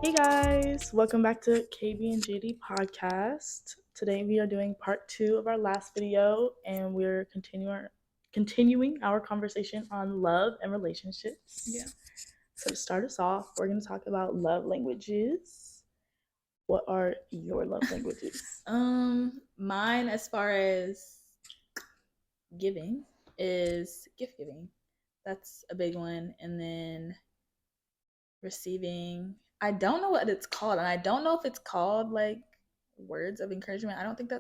Hey guys, welcome back to KB and JD podcast. Today we are doing part 2 of our last video and we're continuing our conversation on love and relationships. Yeah. So to start us off, we're going to talk about love languages. What are your love languages? Mine as far as giving is gift giving. That's a big one. And then receiving, I don't know what it's called, and I don't know if it's called like words of encouragement. I don't think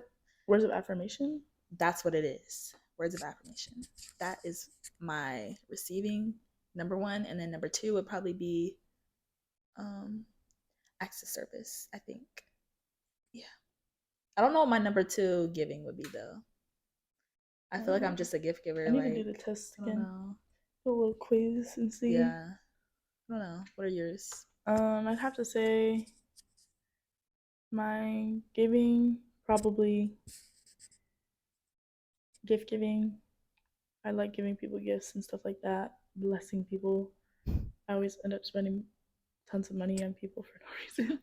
Words of affirmation? that's what it is. Words of affirmation. That is my receiving number one, and then number two would probably be acts of service, I think. Yeah. I don't know what my number two giving would be though. I feel like I'm just a gift giver. I need like, to do the test I don't again. know. Do a little quiz and see. Yeah. I don't know. What are yours? I'd have to say my giving, probably gift giving. I like giving people gifts and stuff like that, blessing people. I always end up spending tons of money on people for no reason.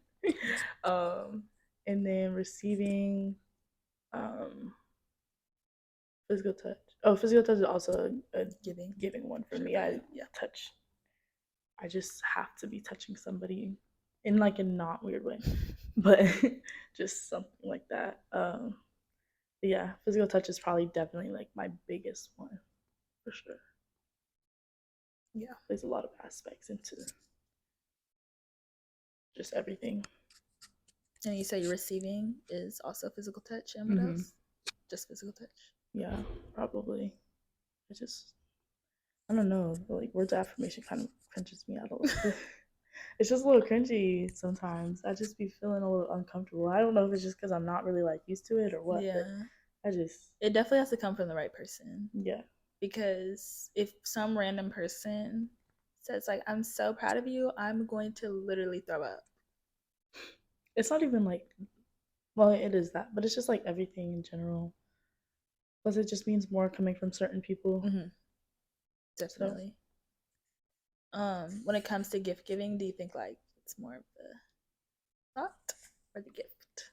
And then receiving physical touch. Oh, physical touch is also a giving one for me. I touch. I just have to be touching somebody in like a not weird way, but just something like that. Yeah, physical touch is probably definitely like my biggest one for sure. Yeah, there's a lot of aspects into just everything. And you say your receiving is also physical touch, and what else? Just physical touch. Yeah, probably. I don't know. Like words of affirmation kind of cringes me out a little bit. It's just a little cringy sometimes. I just be feeling a little uncomfortable. I don't know if it's just because I'm not really like used to it or what. Yeah. But it definitely has to come from the right person. Yeah. Because if some random person says like, "I'm so proud of you," I'm going to literally throw up. It's not even like, well, it is that, but it's just like everything in general. Plus, it just means more coming from certain people. Mm-hmm. Definitely. So, when it comes to gift giving, do you think like it's more of the thought or the gift?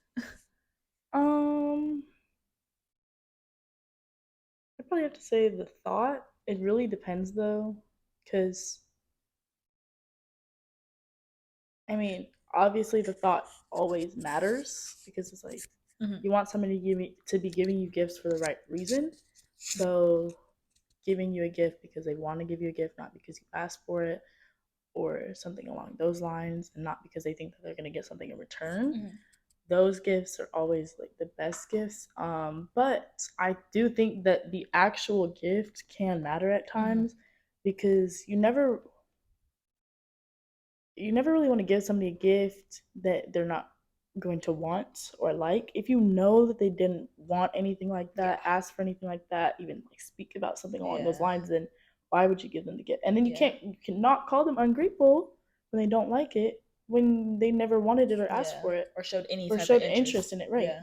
I probably have to say the thought. It really depends though, because I mean, obviously the thought always matters because it's like you want somebody to be giving you gifts for the right reason. So giving you a gift because they want to give you a gift, not because you asked for it or something along those lines, and not because they think that they're going to get something in return. Those gifts are always like the best gifts. But I do think that the actual gift can matter at times because you never really want to give somebody a gift that they're not going to want or like. If you know that they didn't want anything like that, ask for anything like that, even like speak about something along those lines, then why would you give them the gift? And then you cannot call them ungrateful when they don't like it, when they never wanted it or asked for it or showed any type of interest in it, right? Yeah.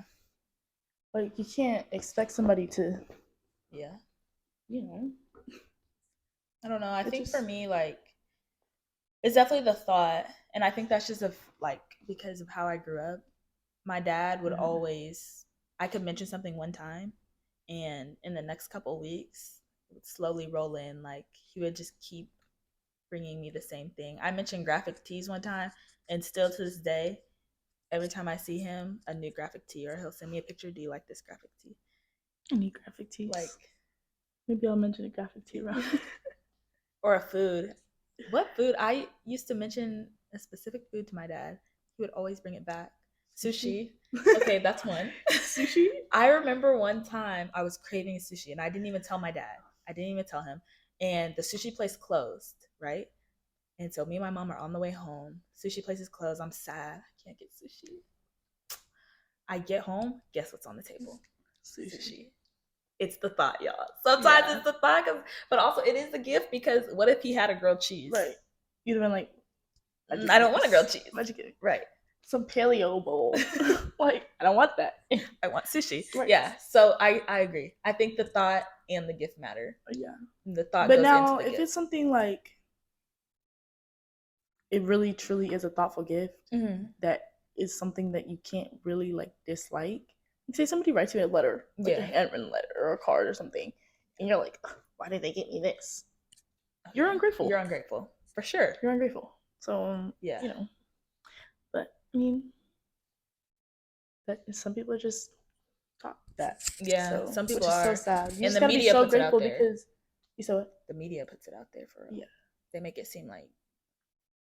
Like you can't expect somebody to, yeah, you know. I don't know. I think for me, like, it's definitely the thought, and I think that's just like because of how I grew up. My dad would always, I could mention something one time, and in the next couple of weeks, it would slowly roll in. Like he would just keep bringing me the same thing. I mentioned graphic tees one time, and still to this day, every time I see him, a new graphic tee, or he'll send me a picture. Do you like this graphic tee? Any graphic tees? Like maybe I'll mention a graphic tee around. Or a food. What food? I used to mention a specific food to my dad. He would always bring it back. Sushi. Okay, that's one. Sushi? I remember one time I was craving sushi and I didn't even tell my dad. I didn't even tell him. And the sushi place closed, right? And so me and my mom are on the way home. Sushi place is closed. I'm sad. I can't get sushi. I get home. Guess what's on the table? Sushi. It's the thought, y'all. Sometimes it's the thought, but also it is a gift because what if he had a grilled cheese? Right. You'd have been like, I don't want a grilled cheese. Right. Some paleo bowl. Like, I don't want that. I want sushi. Right. Yeah. So I agree. I think the thought and the gift matter. Yeah. The thought but goes now, into the if gift. It's something like, it really truly is a thoughtful gift that is something that you can't really like dislike. Like, say somebody writes you a letter, like a handwritten letter or a card or something, and you're like, why did they get me this? You're ungrateful. You're ungrateful. For sure. You're ungrateful. So, yeah. You know, but I mean, that some people are just taught that. Yeah, so, some people which are. Is so sad. You and just the gotta media be so puts grateful it out there. because you saw it. The media puts it out there for real. Yeah. They make it seem like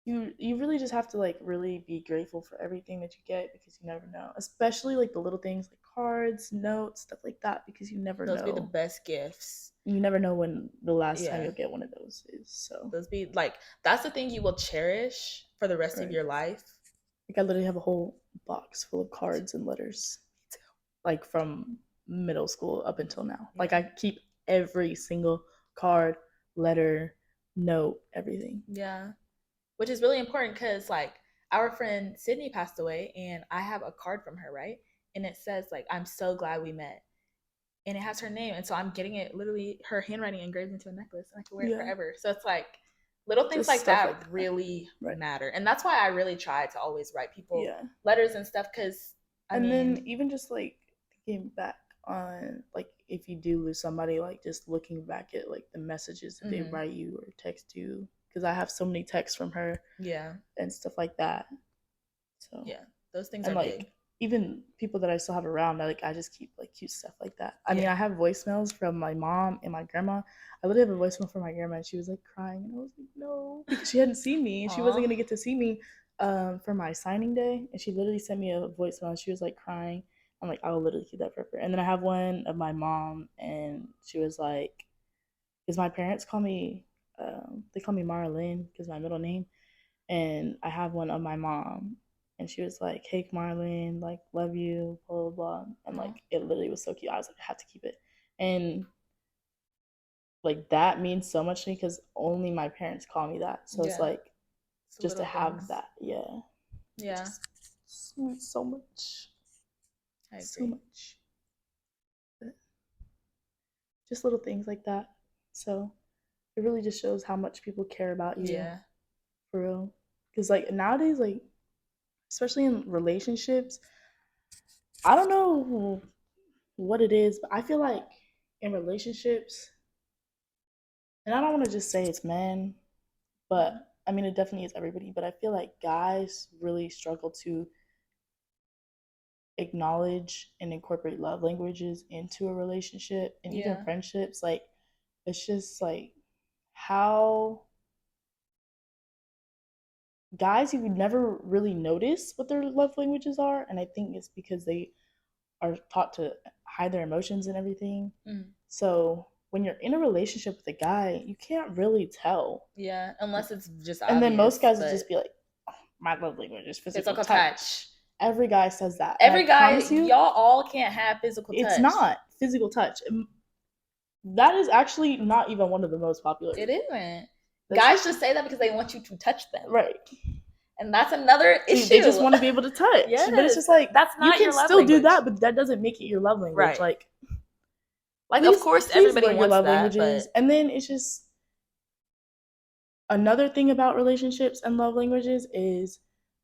you really just have to like really be grateful for everything that you get because you never know, especially like the little things like cards, notes, stuff like that, because you never know. Those be the best gifts. You never know when the last time you'll get one of those is. So those be like, that's the thing you will cherish for the rest of your life. Like I literally have a whole box full of cards and letters, like from middle school up until now. Like I keep every single card, letter, note, everything. Yeah, which is really important because like our friend Sydney passed away, and I have a card from her, right? And it says like, I'm so glad we met, and it has her name, and so I'm getting it literally her handwriting engraved into a necklace, and I can wear it forever. So it's like little things like that really matter, and that's why I really try to always write people letters and stuff, because then even just like thinking back on like if you do lose somebody, like just looking back at like the messages that they write you or text you, because I have so many texts from her and stuff like that. So those things and are like big. Even people that I still have around, I just keep like cute stuff like that. I mean, I have voicemails from my mom and my grandma. I literally have a voicemail from my grandma, and she was like crying, and I was like, no, because she hadn't seen me, and she wasn't gonna get to see me for my signing day, and she literally sent me a voicemail, and she was like crying. I'm like, I'll literally keep that forever. And then I have one of my mom, and she was like, because my parents call me, they call me Marlene because my middle name, and I have one of my mom. And she was like, hey, Marlene, like, love you, blah, blah, blah. And, like, it literally was so cute. I was like, I have to keep it. And, like, that means so much to me because only my parents call me that. So it's, like, just to have that. Yeah. So much. I agree. So much. But just little things like that. So it really just shows how much people care about you. Yeah. For real. Because, like, nowadays, like, especially in relationships, I don't know what it is, but I feel like in relationships, and I don't want to just say it's men, but I mean, it definitely is everybody, but I feel like guys really struggle to acknowledge and incorporate love languages into a relationship and even friendships. Like, it's just like how guys, you would never really notice what their love languages are, and I think it's because they are taught to hide their emotions and everything. So when you're in a relationship with a guy, you can't really tell. Yeah, unless it's just obvious. And then most guys would just be like, oh, my love language is physical touch. Every guy says that. Every guy, y'all all can't have physical touch. It's not physical touch. That is actually not even one of the most popular. It isn't. Guys just say that because they want you to touch them. Right. And that's another issue. They just want to be able to touch. Yes. But it's just like, that's not your love language. You can still do that, but that doesn't make it your love language. Right. Like of course, everybody wants your love languages. And then it's just another thing about relationships and love languages is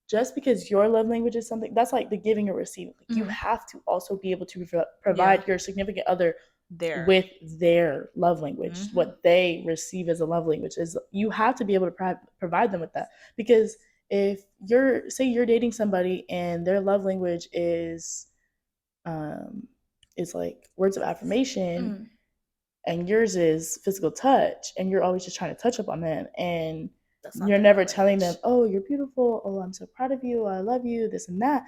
just because your love language is something, that's like the giving or receiving. Like, you have to also be able to provide your significant other with their love language. What they receive as a love language is, you have to be able to provide them with that. Because if you're dating somebody and their love language is like words of affirmation, and yours is physical touch, and you're always just trying to touch up on them, and you're never telling them, oh, you're beautiful, oh, I'm so proud of you, I love you, this and that,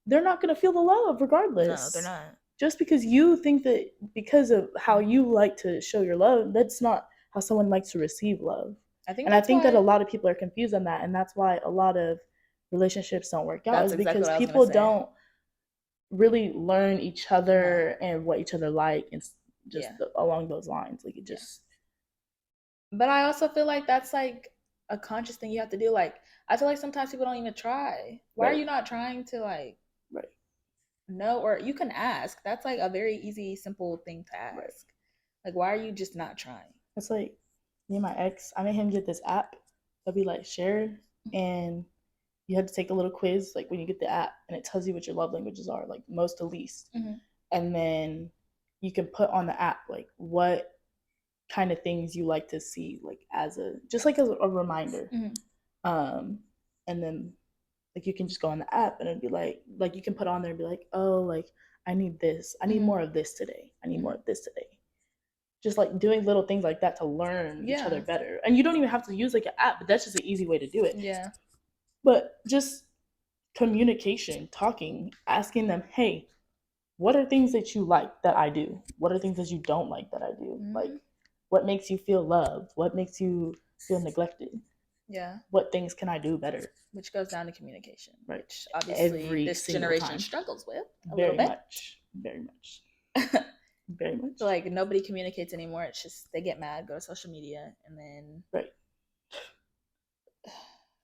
they're not going to feel the love regardless. No, they're not. Just because you think that because of how you like to show your love, that's not how someone likes to receive love. I think that a lot of people are confused on that, and that's why a lot of relationships don't work out. Is because people don't really learn each other and what each other like, and just along those lines. Like, it just. But I also feel like that's like a conscious thing you have to do. Like, I feel like sometimes people don't even try. Why are you not trying to like? Right. No, or you can ask. That's like a very easy, simple thing to ask. Right. Like, why are you just not trying? It's like me and my ex, I made him get this app that'd be like shared and you had to take a little quiz like when you get the app, and it tells you what your love languages are, like most to least. And then you can put on the app like what kind of things you like to see, like as a just like as a reminder. And then like you can just go on the app and it'd be like you can put on there and be like, oh, like I need this, I need more of this today, I need more of this today. Just like doing little things like that to learn each other better. And you don't even have to use like an app, but that's just an easy way to do it. Yeah. But just communication, talking, asking them, hey, what are things that you like that I do? What are things that you don't like that I do? Like, what makes you feel loved? What makes you feel neglected? Yeah. What things can I do better? Which goes down to communication. Right. Which obviously this generation struggles with a little bit. Very much. Very much. So like nobody communicates anymore. It's just they get mad, go to social media, and then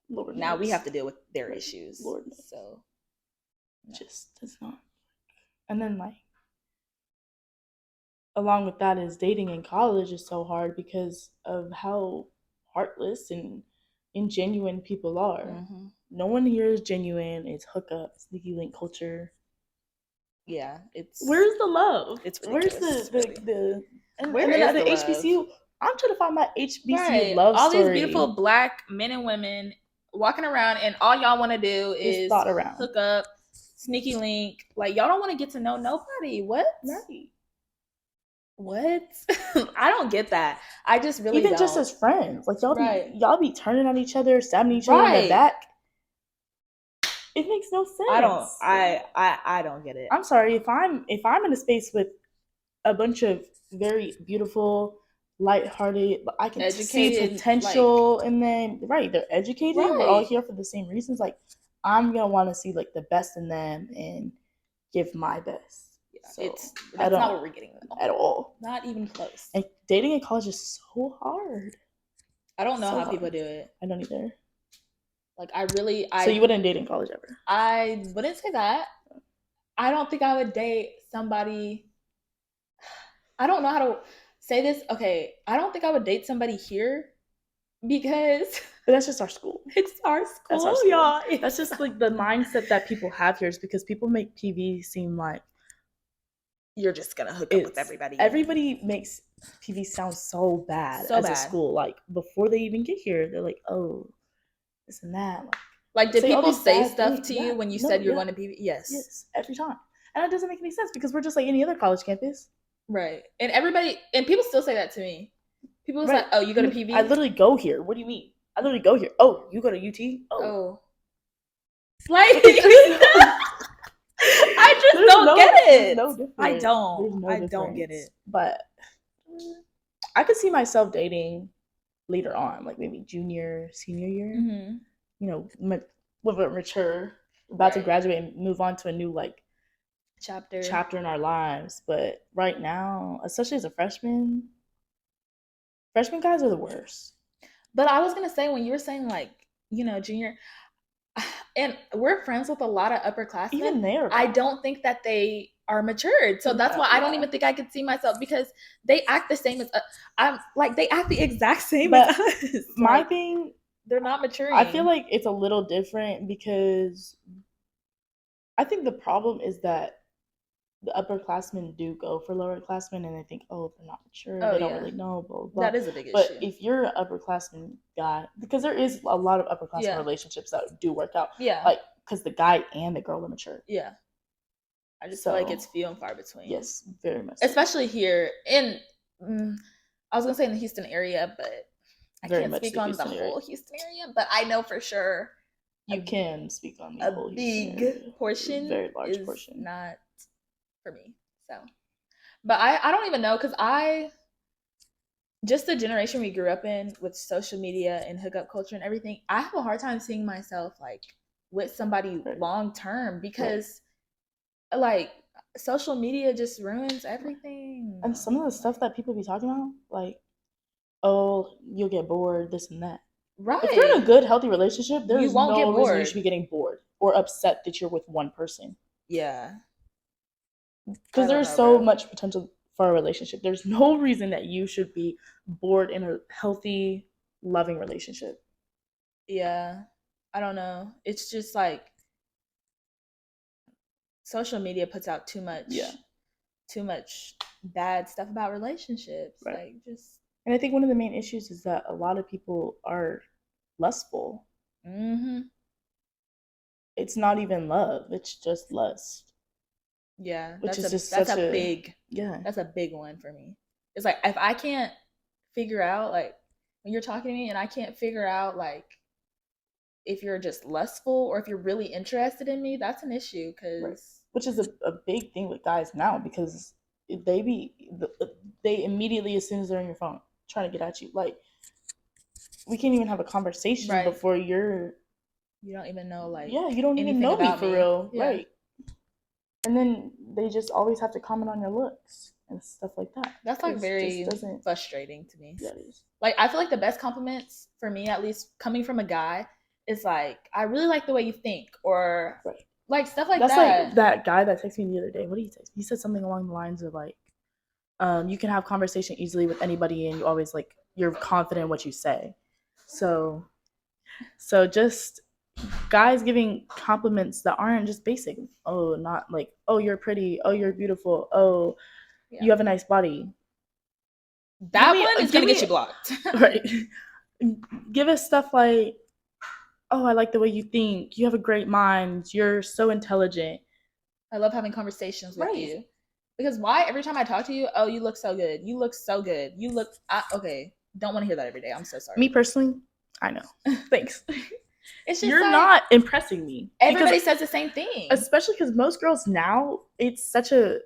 Lord now knows. we have to deal with their issues. Lord knows. So just does not. And then like along with that is dating in college is so hard because of how heartless and ingenuine people are. No one here is genuine. It's hookup, sneaky link culture. Yeah, it's where's the love? It's ridiculous. Where's the and where then is at the love? HBCU? I'm trying to find my HBCU love all story. All these beautiful Black men and women walking around, and all y'all want to do is hook up, sneaky link. Like y'all don't want to get to know nobody. What? Right. What? I don't get that. I just really even don't. Just as friends, like y'all be turning on each other, stabbing each other in the back. It makes no sense. I don't get it. I'm sorry if I'm in a space with a bunch of very beautiful, lighthearted, I can see potential in them. Right, they're educated. Right. We're all here for the same reasons. Like I'm gonna want to see like the best in them and give my best. Yeah, so that's not what we're getting at all. Not even close. And dating in college is so hard. I don't know how people do it. I don't either. Like so you wouldn't date in college ever? I wouldn't say that. I don't think I would date somebody. I don't know how to say this. Okay, I don't think I would date somebody here because but that's just our school. It's our school, y'all. That's just like the mindset that people have here is because people make PV seem like you're just gonna hook up with everybody. Everybody makes PV sound so bad a school. Like before they even get here, they're like, oh, this and that. Like did people say stuff to you when you said you're going to PV? Yes, every time. And that doesn't make any sense because we're just like any other college campus. Right. And people still say that to me. People say, oh, you go to PV? I literally go here. What do you mean? I literally go here. Oh, you go to UT? Oh. Like, I just don't get it. No difference. I don't get it. But I could see myself dating later on, like maybe junior, senior year. Mm-hmm. You know, with a mature, about to graduate and move on to a new like chapter in our lives. But right now, especially as a freshman guys are the worst. But I was gonna say when you were saying like, you know, junior, and we're friends with a lot of upperclassmen. Even there, I don't think that they are matured. So that's why I don't even think I could see myself because they act the same as I'm like they act the exact same as us. My thing, they're not maturing. I feel like it's a little different because I think the problem is that the upperclassmen do go for lowerclassmen and they think, oh, they're not mature, they don't really know, blah, blah. That is a big issue. But if you're an upperclassman guy, because there is a lot of upperclassmen relationships that do work out. Yeah. Like, because the guy and the girl are mature. Yeah. I just feel like it's few and far between. Yes, very much. Especially here in, I was going to say in the Houston area, but I can't speak on the whole Houston area, but I know for sure. You can speak on the whole Houston area. A big portion. Very large portion. Not for me. So, but I don't even know because just the generation we grew up in with social media and hookup culture and everything, I have a hard time seeing myself like with somebody long term because like social media just ruins everything. And some of the stuff that people be talking about, like, oh, you'll get bored, this and that. Right. If you're in a good, healthy relationship, there's no reason you should be getting bored or upset that you're with one person. Yeah. Because there's so much potential for a relationship. There's no reason that you should be bored in a healthy, loving relationship. Yeah. I don't know. It's just like social media puts out too much bad stuff about relationships. Right. Like just And I think one of the main issues is that a lot of people are lustful. It's not even love, it's just lust. Yeah, Which is just that's such a a big yeah. that's a big one for me. It's like if I can't figure out like when you're talking to me and I can't figure out like if you're just lustful or if you're really interested in me, that's an issue because Right. Which is a big thing with guys now because they immediately, as soon as they're on your phone, trying to get at you. Like, we can't even have a conversation right. before you don't even know like you don't even anything know me about for me. real. Yeah. Right. And then they just always have to comment on your looks and stuff like that. That's like very frustrating to me. Yeah, it is. Like I feel like the best compliments for me, at least coming from a guy, is like I really like the way you think, or right. like stuff like That's that. Like that guy that texted me the other day. What did he text? He said something along the lines of like, you can have conversation easily with anybody, and you always like you're confident in what you say. So just guys giving compliments that aren't just basic. Oh, not like, oh, you're pretty. Oh, you're beautiful. Oh, you have a nice body. That one is gonna get you blocked. Right. Give us stuff like, oh, I like the way you think. You have a great mind. You're so intelligent. I love having conversations with you. Because why every time I talk to you, oh, you look so good. You look so good. You look okay. Don't want to hear that every day. I'm so sorry. Me personally, I know. Thanks. It's just you're like, not impressing me. Everybody says the same thing. Especially because most girls now, it's such a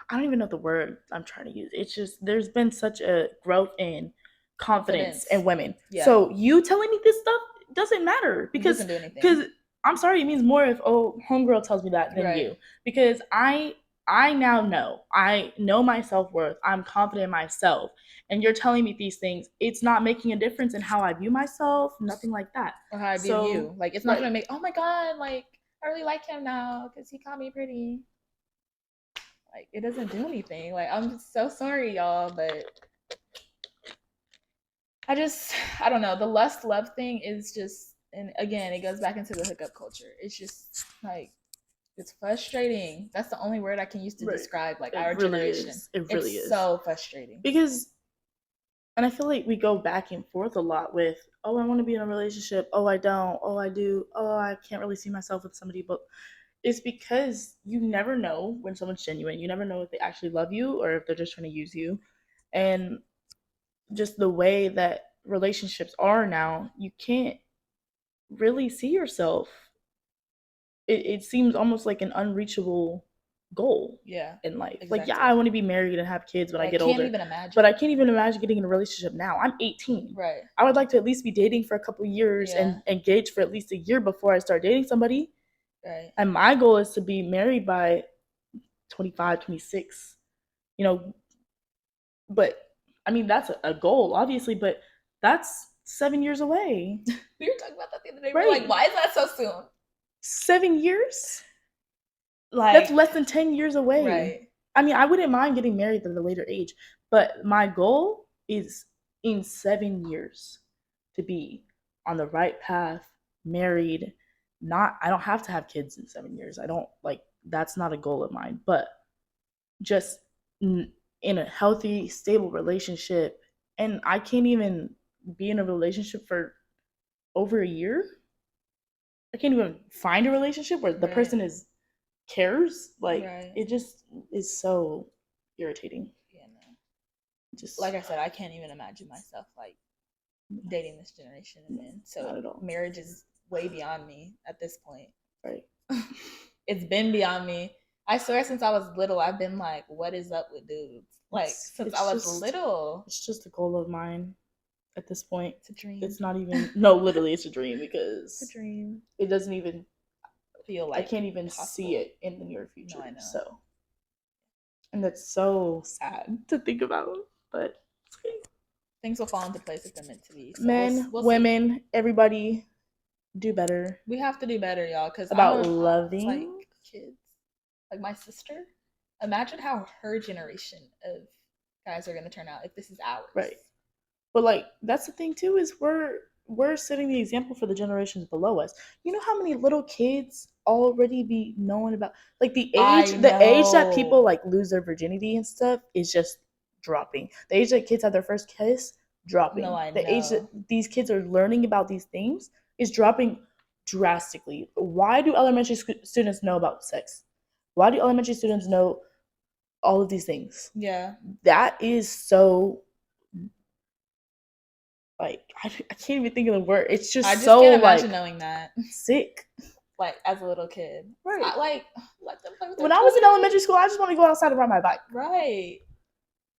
I don't even know the word I'm trying to use. It's just there's been such a growth in confidence in women. Yeah. So you telling me this stuff doesn't matter because doesn't do anything. Because I'm sorry, it means more if homegirl tells me that than you. Because I now know. I know my self-worth. I'm confident in myself. And you're telling me these things. It's not making a difference in how I view myself, nothing like that. Or how I view you. Like it's not gonna make, oh my God, like I really like him now because he called me pretty. Like it doesn't do anything. Like I'm so sorry, y'all, but I don't know. The lust love thing is just, and again, it goes back into the hookup culture. It's just like it's frustrating. That's the only word I can use to describe like our generation. It really is so frustrating because, and I feel like we go back and forth a lot with, oh, I want to be in a relationship. Oh, I don't. Oh, I do. Oh, I can't really see myself with somebody, but it's because you never know when someone's genuine. You never know if they actually love you or if they're just trying to use you. And just the way that relationships are now, you can't really see yourself. It seems almost like an unreachable goal in life. Exactly. Like, yeah, I want to be married and have kids when I get older. But I can't even imagine getting in a relationship now. I'm 18. Right. I would like to at least be dating for a couple years and engaged for at least a year before I start dating somebody. Right. And my goal is to be married by 25, 26. You know, but I mean, that's a goal, obviously, but that's 7 years away. We were talking about that the other day. Right. We're like, why is that so soon? 7 years? Like that's less than 10 years away. Right. I mean, I wouldn't mind getting married at a later age, but my goal is in 7 years to be on the right path, married. I don't have to have kids in 7 years. I don't like that's not a goal of mine, but just in a healthy, stable relationship. And I can't even be in a relationship for over a year. I can't even find a relationship where the person cares. Like it just is so irritating. Yeah, no. Just like I said, I can't even imagine myself like dating this generation of men. So marriage is way beyond me at this point. Right. It's been beyond me. I swear since I was little, I've been like, what is up with dudes? Like since I was little. It's just a goal of mine at this point. It's a dream. It's not even no, literally it's a dream because it's a dream. It doesn't even feel like I can't even see it in the near future. No, I know. So and that's so sad to think about. But it's okay. Things will fall into place if they're meant to be. So men, women, everybody do better. We have to do better, y'all. Because about loving like kids. Like my sister, imagine how her generation of guys are going to turn out if this is ours. Right. But like that's the thing too is we're we're setting the example for the generations below us. You know how many little kids already be knowing about, like, the age that people like lose their virginity and stuff is just dropping. The age that kids have their first kiss, dropping. No, I the age that know. these kids are learning about these things is dropping drastically. Why do elementary students know about sex? Why do elementary students know all of these things? Yeah. That is so, like, I can't even think of the word. It's just I just so, can't imagine like, knowing that. sick. Like, as a little kid. Right. Like, let them play with When their I was in toys. elementary school, I just want to go outside and ride my bike. Right.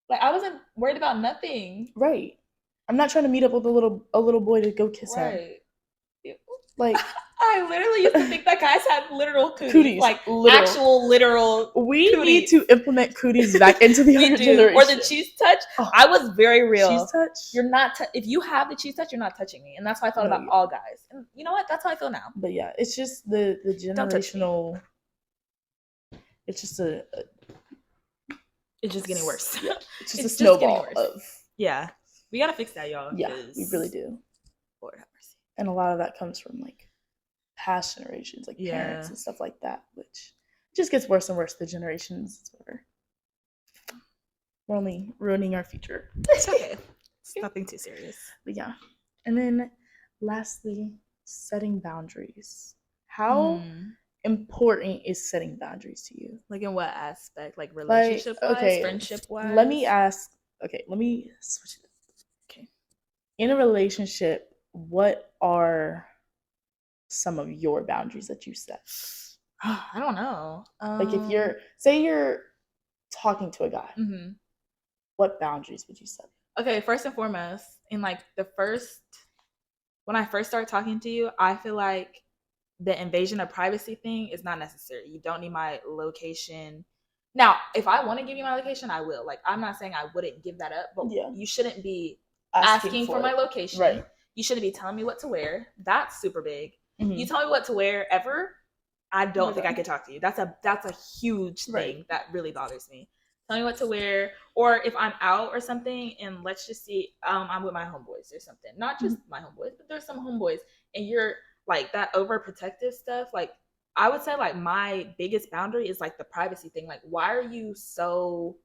Like, I wasn't worried about nothing. Right. I'm not trying to meet up with a little boy to go kiss him. Right. Like, I literally used to think that guys had literal cooties. Like, literal. actual literal We cooties. need to implement cooties back into the We younger do. generation. Or the cheese touch. Oh, I was very real. cheese touch? You're not, if you have the cheese touch, you're not touching me. And that's how I felt about all guys. And you know what? That's how I feel now. But yeah, it's just the generational, it's just it's just getting worse. Yeah, it's just a snowball of. Yeah. We got to fix that, y'all. Yeah, we really do. Lord have mercy. And a lot of that comes from, like, past generations, like parents and stuff like that, which just gets worse and worse. The generations, it's whatever. We're only ruining our future. It's okay. It's nothing too serious. But yeah. And then lastly, setting boundaries. How important is setting boundaries to you? Like, in what aspect? Like, relationship-wise, friendship-wise? Let me switch it. Okay. In a relationship, what are some of your boundaries that you set? I don't know. Like, if you're talking to a guy, what boundaries would you set? Okay, first and foremost, in like when I first started talking to you, I feel like the invasion of privacy thing is not necessary. You don't need my location. Now, if I want to give you my location, I will. Like, I'm not saying I wouldn't give that up, but you shouldn't be asking for my location. Right. You shouldn't be telling me what to wear. That's super big. You tell me what to wear ever, I don't think I could talk to you. That's a huge thing that really bothers me. Tell me what to wear, or if I'm out or something, and let's just see, I'm with my homeboys or something. Not just my homeboys, but there's some homeboys, and you're like that overprotective stuff. Like, I would say, like, my biggest boundary is like the privacy thing. Like, why are you so,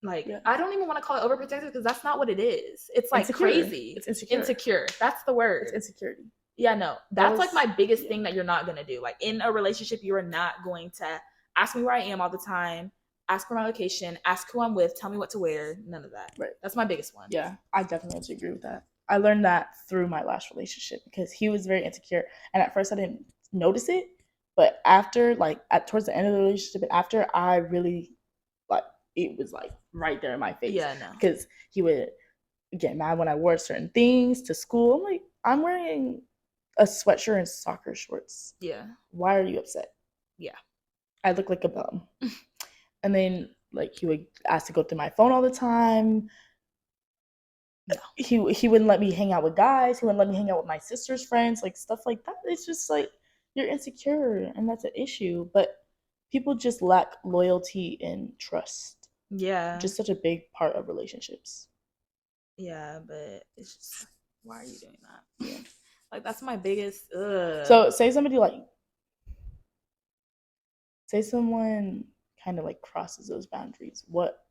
like, I don't even want to call it overprotective because that's not what it is. It's like crazy. It's insecure. That's the word. It's insecurity. Yeah, no, that's like my biggest thing that you're not gonna do. Like, in a relationship, you are not going to ask me where I am all the time. Ask for my location, ask who I'm with, tell me what to wear, none of that. Right. That's my biggest one. Yeah, I definitely have to agree with that. I learned that through my last relationship because he was very insecure. And at first I didn't notice it. But after, like, towards the end of the relationship, and after, I really, like, it was, like, right there in my face. Yeah, no. Because he would get mad when I wore certain things to school. I'm like, I'm wearing a sweatshirt and soccer shorts. Yeah. Why are you upset? Yeah. I look like a bum. And then, like, he would ask to go through my phone all the time. No. He wouldn't let me hang out with guys. He wouldn't let me hang out with my sister's friends, like, stuff like that. It's just, like, you're insecure, and that's an issue. But people just lack loyalty and trust. Yeah. Just such a big part of relationships. Yeah, but it's just, why are you doing that? Yeah. Like, that's my biggest, So, say someone kind of, like, crosses those boundaries. What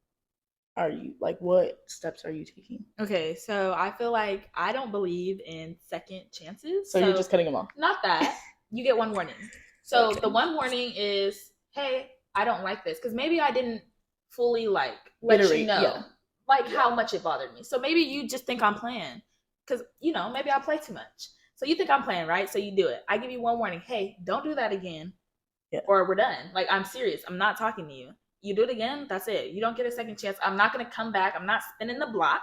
steps are you taking? Okay, so I feel like I don't believe in second chances. So you're just cutting them off? Not that. You get one warning. So the one warning is, hey, I don't like this. Because maybe I didn't fully, like, let you know, how much it bothered me. So maybe you just think I'm playing. Because, you know, maybe I play too much. So you think I'm playing, right? So you do it. I give you one warning. Hey, don't do that again. Yeah. Or we're done. Like, I'm serious. I'm not talking to you. You do it again, that's it. You don't get a second chance. I'm not going to come back. I'm not spinning the block.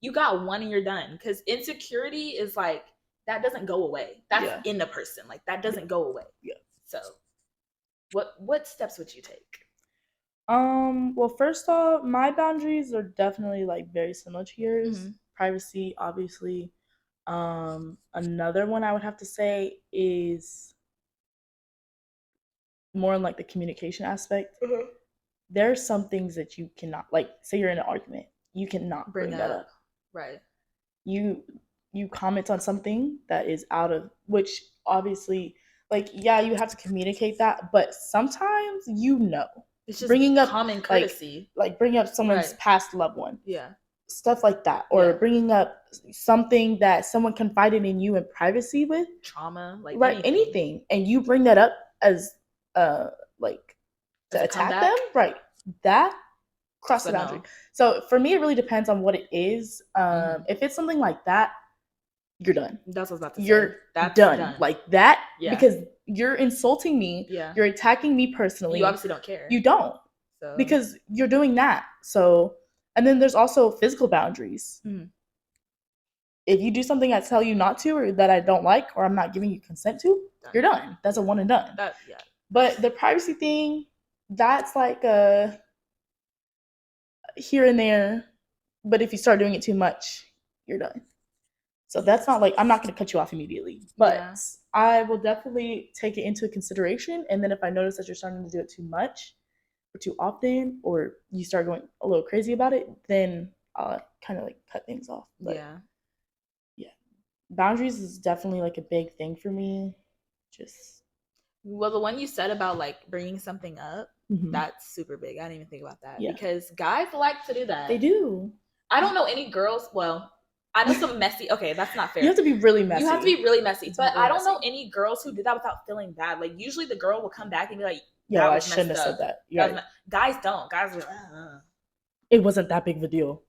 You got one and you're done. Because insecurity is like, that doesn't go away. That's in the person. Like, that doesn't go away. Yeah. So what steps would you take? Well, first off, my boundaries are definitely, like, very similar to yours. Mm-hmm. Privacy, obviously. Another one I would have to say is more on, like, the communication aspect. Mm-hmm. There are some things that you cannot, like, say you're in an argument, you cannot bring that up. Right. you comment on something that is out of, which obviously, like, yeah, you have to communicate that, but sometimes it's just bringing up common courtesy, like bringing up someone's Right. past loved one, Yeah. stuff like that, or Yeah. bringing up something that someone confided in you in privacy with, trauma, like right, anything, and you bring that up as like As to a attack comeback? them, right? That cross So the boundary. no. So for me, it really depends on what it is. Mhm. If it's something like that, you're done. That's what I was about to say. You're That's done. Like that, Yeah. because you're insulting me. Yeah. You're attacking me personally. You obviously don't care. You don't, So because you're doing that. So, and then there's also physical boundaries. Mhm. If you do something I tell you not to, or that I don't like, or I'm not giving you consent to, you're done. That's a one and done. Yeah. But the privacy thing, that's like a here and there. But if you start doing it too much, you're done. So that's not like, I'm not going to cut you off immediately, but Yeah. I will definitely take it into consideration. And then if I notice that you're starting to do it too much or too often, or you start going a little crazy about it, then I'll kind of like cut things off. But Yeah. boundaries is definitely like a big thing for me. Well, the one you said about like bringing something up, that's super big. I didn't even think about that. Yeah. Because guys like to do that. They do. I don't know any girls. Well, I know some messy. Okay, that's not fair. You have to be really messy. You have to be really messy. But really I don't know messy. any girls who did that without feeling bad. Like usually the girl will come back and be like, "Yo, I shouldn't have said that." Yeah. Guys don't. Guys are like, It wasn't that big of a deal,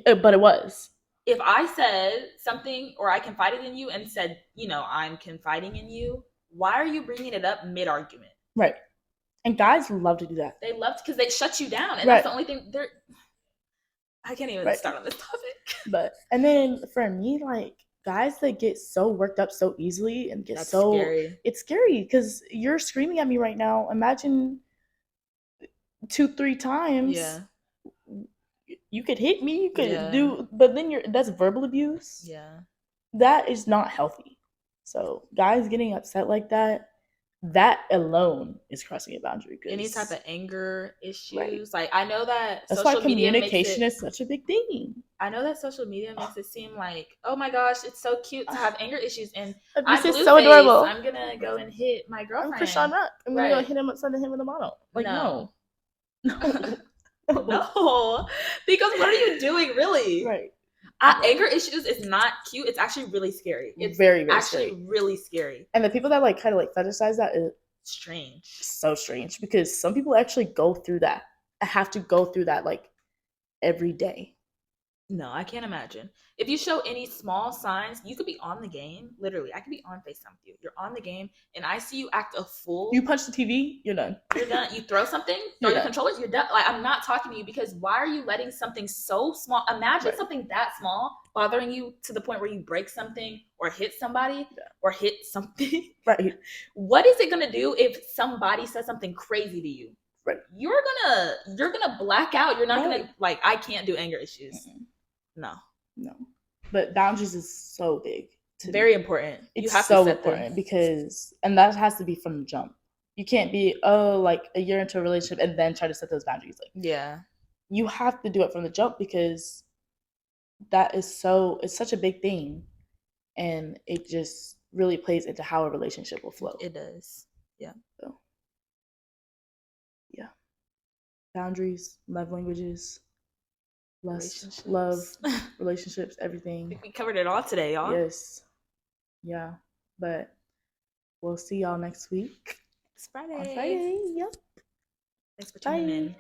but it was. If I said something, or I confided in you and said, you know, I'm confiding in you, why are you bringing it up mid-argument? Right. And guys love to do that. They love because they shut you down, and that's the only thing they're. I can't even start on this topic. But and then for me, like guys that get so worked up so easily and get scary. It's scary because you're screaming at me right now. Imagine 2-3 times. Yeah. You could hit me, you could do, but then that's verbal abuse. Yeah. That is not healthy. So guys getting upset like that alone is crossing a boundary. Any type of anger issues. Right. Like I know that that's why communication is such a big thing. I know that social media makes it seem like, oh my gosh, it's so cute to have anger issues, and this is so adorable. I'm gonna go and hit my girlfriend. I'm Krishan Rock. I'm gonna go hit him upside the head with a bottle. Like no. No, because what are you doing, really? Right. Anger issues is not cute. It's actually really scary. It's very, very actually scary. Really scary. And the people that like kind of like fetishize that is strange. So strange, because some people actually go through that. I have to go through that like every day. No, I can't imagine. If you show any small signs, you could be on the game. Literally, I could be on FaceTime with you. You're on the game, and I see you act a fool. You punch the TV, you're done. You're done. You throw something, throw your controllers, you're done. Like, I'm not talking to you, because why are you letting something so small? Imagine something that small bothering you to the point where you break something or hit somebody or hit something. Right. What is it gonna do if somebody says something crazy to you? Right. You're gonna black out. You're not gonna like. I can't do anger issues. No. But boundaries is so big. Very important. It's so important because, and that has to be from the jump. You can't be like a year into a relationship and then try to set those boundaries. Like you have to do it from the jump, because that is it's such a big thing, and it just really plays into how a relationship will flow. It does. Yeah. So yeah. Boundaries, love languages. Love, relationships, everything. I think we covered it all today, y'all. Yes. Yeah. But we'll see y'all next week. It's Friday. On Friday. Yep. Thanks for tuning in.